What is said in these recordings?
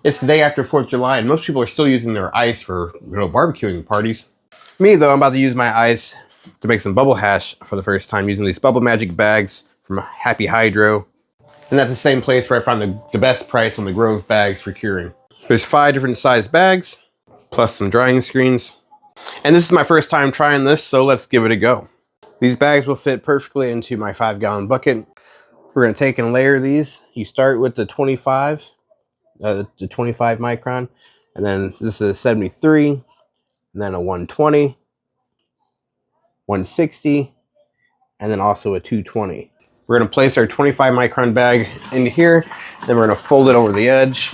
It's the day after 4th of July, and most people are still using their ice for barbecuing parties. Me, though, I'm about to use my ice to make some bubble hash for the first time using these Bubble Magic bags from Happy Hydro. And that's the same place where I found the best price on the Grove bags for curing. There's 5 different size bags, plus some drying screens. And this is my first time trying this, so let's give it a go. These bags will fit perfectly into my 5-gallon bucket. We're going to take and layer these. You start with the 25 micron, and then this is a 73, and then a 120, 160, and then also a 220. We're going to place our 25 micron bag into here, then we're going to fold it over the edge.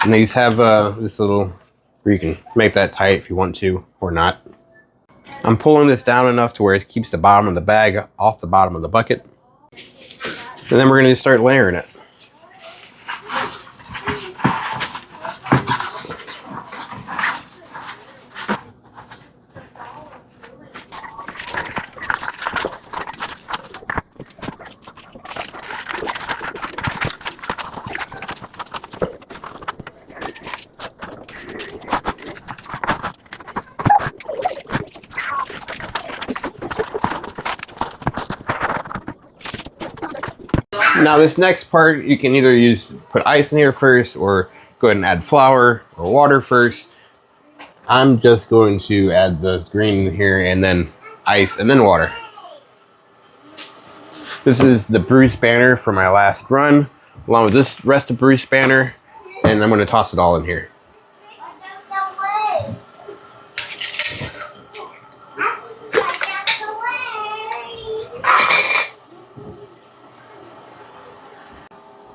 And these have this little, where you can make that tight if you want to, or not. I'm pulling this down enough to where it keeps the bottom of the bag off the bottom of the bucket. And then we're going to start layering it. Now this next part, you can either put ice in here first or go ahead and add flour or water first. I'm just going to add the green in here and then ice and then water. This is the Bruce banner for my last run, along with this rest of Bruce banner, and I'm going to toss it all in here.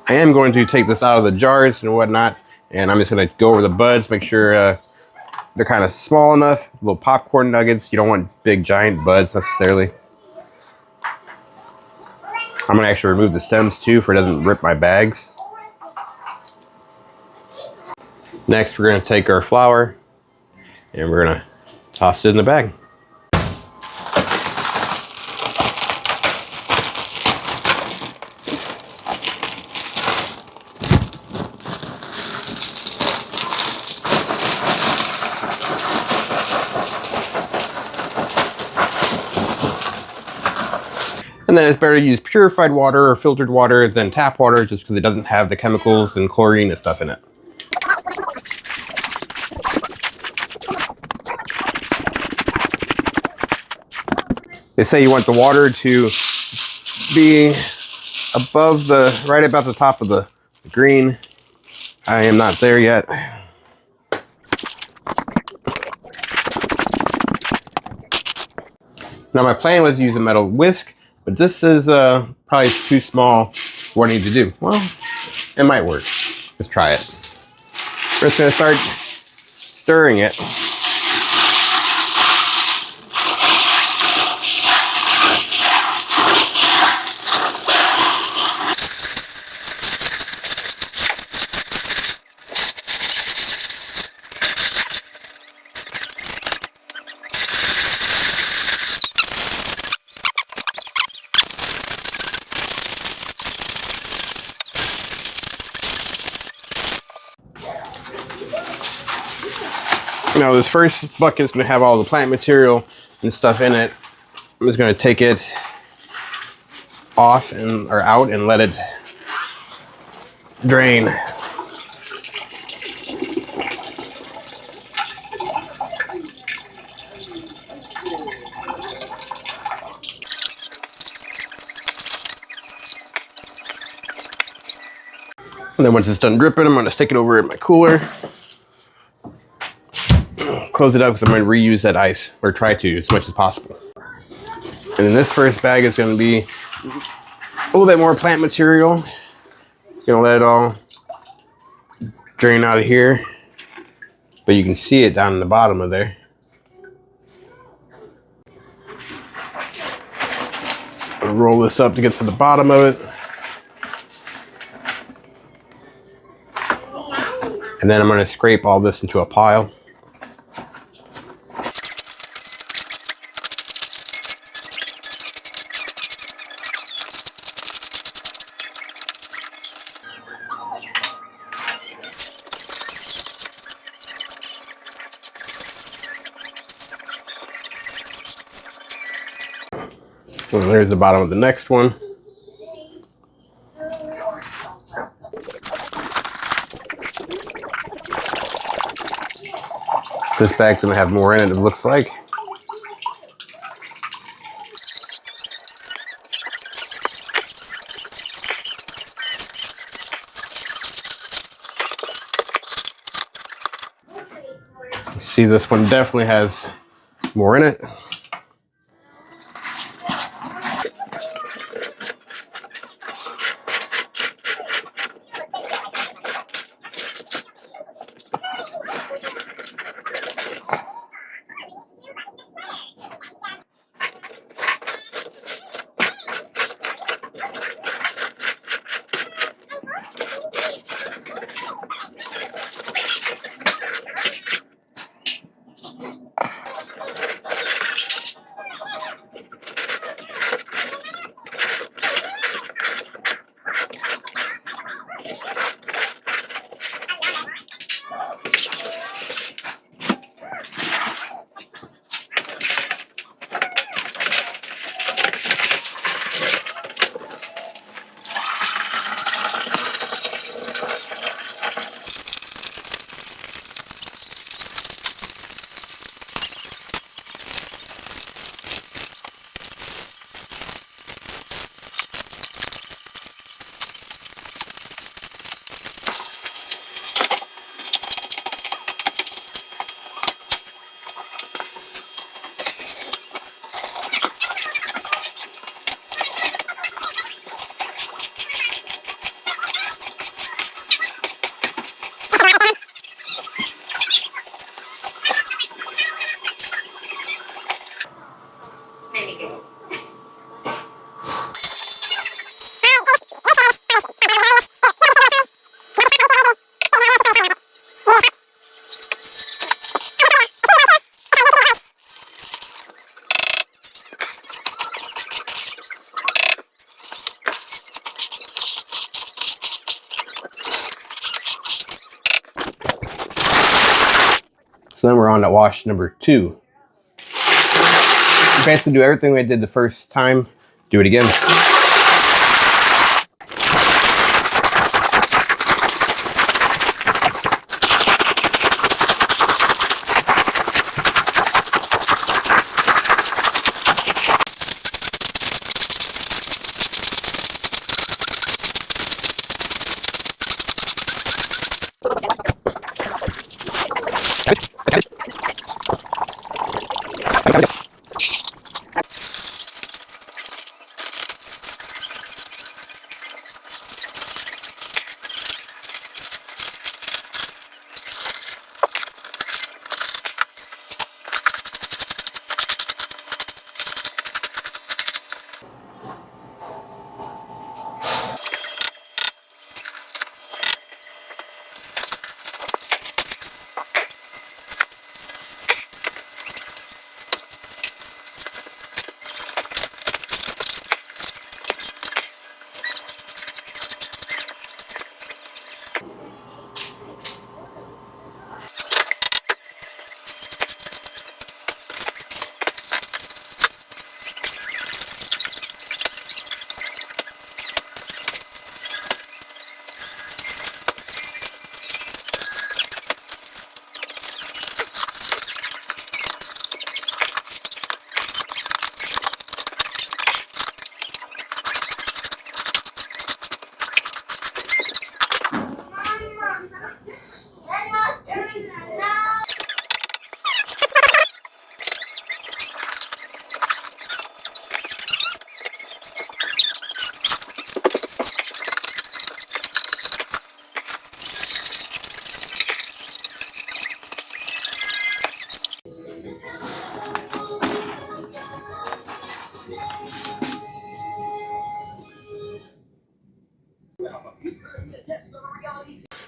I am going to take this out of the jars and whatnot, and I'm just going to go over the buds, make sure they're kind of small enough, little popcorn nuggets. You don't want big giant buds necessarily. I'm going to actually remove the stems too, for it doesn't rip my bags. Next, we're going to take our flour and we're going to toss it in the bag. And then it's better to use purified water or filtered water than tap water, just because it doesn't have the chemicals and chlorine and stuff in it. They say you want the water to be above right about the top of the green. I am not there yet. Now my plan was to use a metal whisk, but this is probably too small for what I need to do. Well, it might work. Let's try it. We're just going to start stirring it. Now this first bucket is going to have all the plant material and stuff in it. I'm just going to take it off or out and let it drain. And then once it's done dripping, I'm going to stick it over in my cooler. Close it up because I'm going to reuse that ice, or try to, as much as possible. And then this first bag is going to be a little bit more plant material. Going to let it all drain out of here, but you can see it down in the bottom of there. I'll roll this up to get to the bottom of it. And then I'm going to scrape all this into a pile. And there's the bottom of the next one. This bag's gonna have more in it, it looks like. You see, this one definitely has more in it. So then we're on to wash number 2. Basically do everything we did the first time, do it again.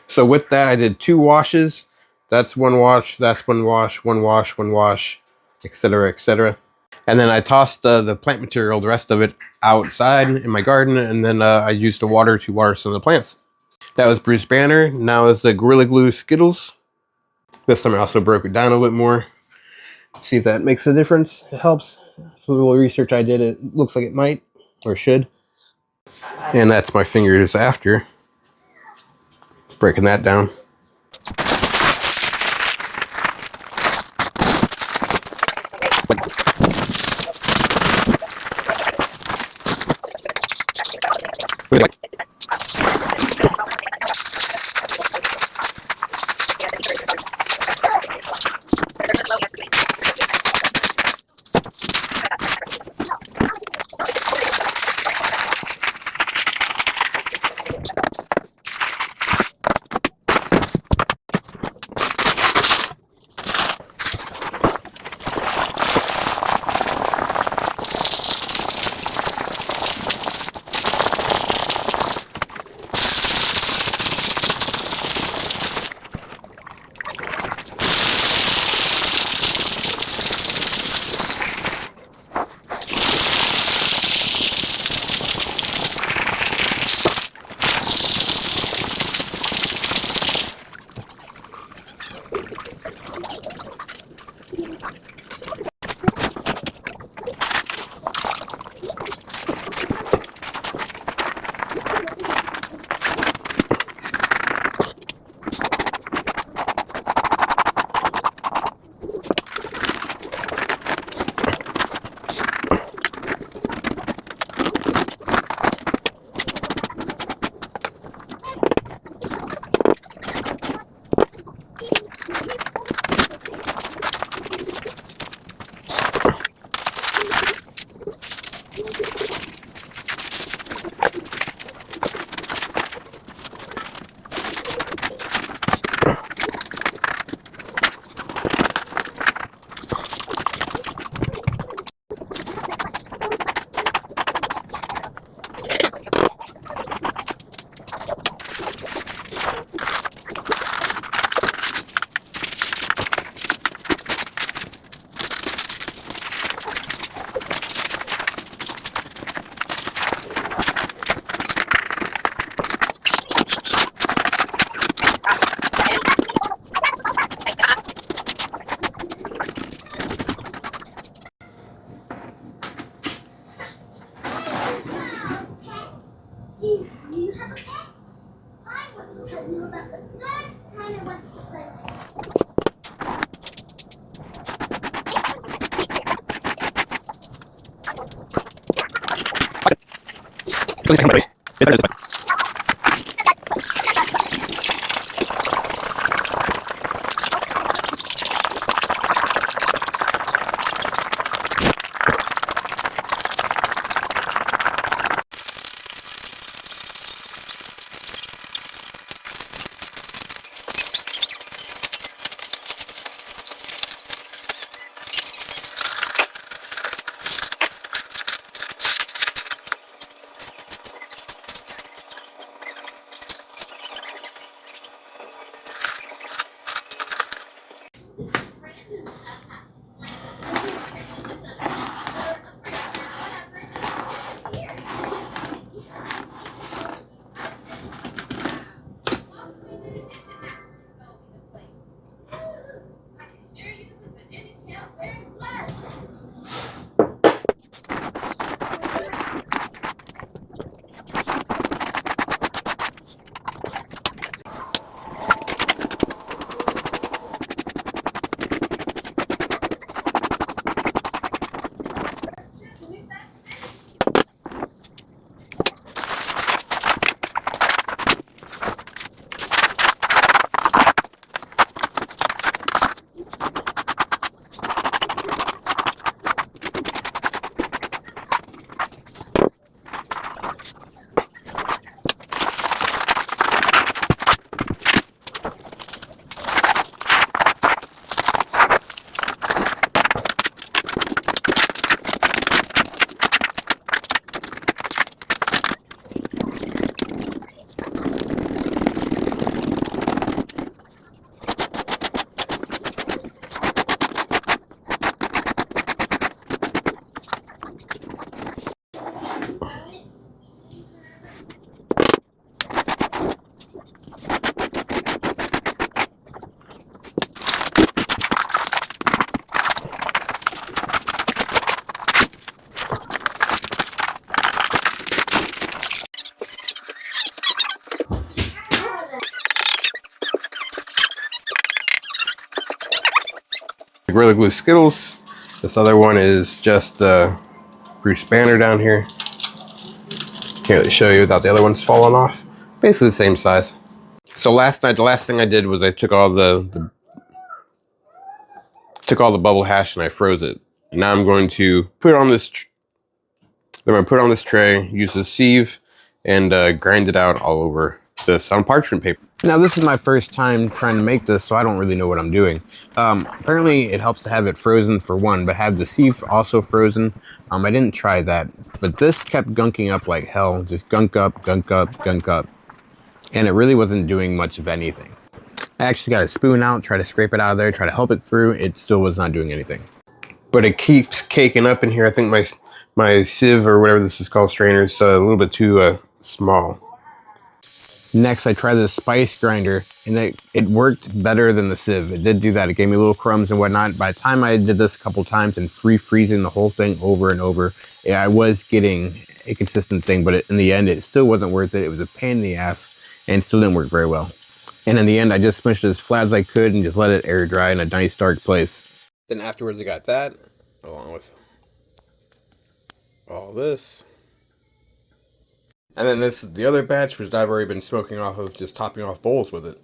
So with that, I did 2 washes. That's 1 wash, that's 1 wash, 1 wash, 1 wash, etc., etc. And then I tossed the plant material, the rest of it, outside in my garden, and then I used the water to water some of the plants. That was Bruce Banner. Now is the Gorilla Glue Skittles. This time I also broke it down a little bit more. See if that makes a difference. It helps. For the little research I did, it looks like it might, or should. And that's my fingers after. Breaking that down. Do you have a pet? I want to tell you about the first time I went to the play. Gorilla Glue Skittles. This other one is just Bruce Banner down here. Can't really show you without the other ones falling off. Basically the same size. So last night, the last thing I did was I took all the bubble hash and I froze it. Now I'm going to put it on this. Then I'm gonna put it on this tray, use the sieve, and grind it out all over this on parchment paper. Now this is my first time trying to make this, so I don't really know what I'm doing. Apparently it helps to have it frozen for one, but have the sieve also frozen. I didn't try that, but this kept gunking up like hell. Just gunk up, gunk up, gunk up. And it really wasn't doing much of anything. I actually got a spoon out, try to scrape it out of there, try to help it through. It still was not doing anything. But it keeps caking up in here. I think my sieve or whatever this is called, strainer, is a little bit too small. Next, I tried the spice grinder, and it worked better than the sieve. It did do that. It gave me little crumbs and whatnot. By the time I did this a couple times and freezing the whole thing over and over, yeah, I was getting a consistent thing, but in the end, it still wasn't worth it. It was a pain in the ass, and still didn't work very well. And in the end, I just smushed it as flat as I could and just let it air dry in a nice dark place. Then afterwards, I got that, along with all this. And then this is the other batch, which I've already been smoking off of, just topping off bowls with it.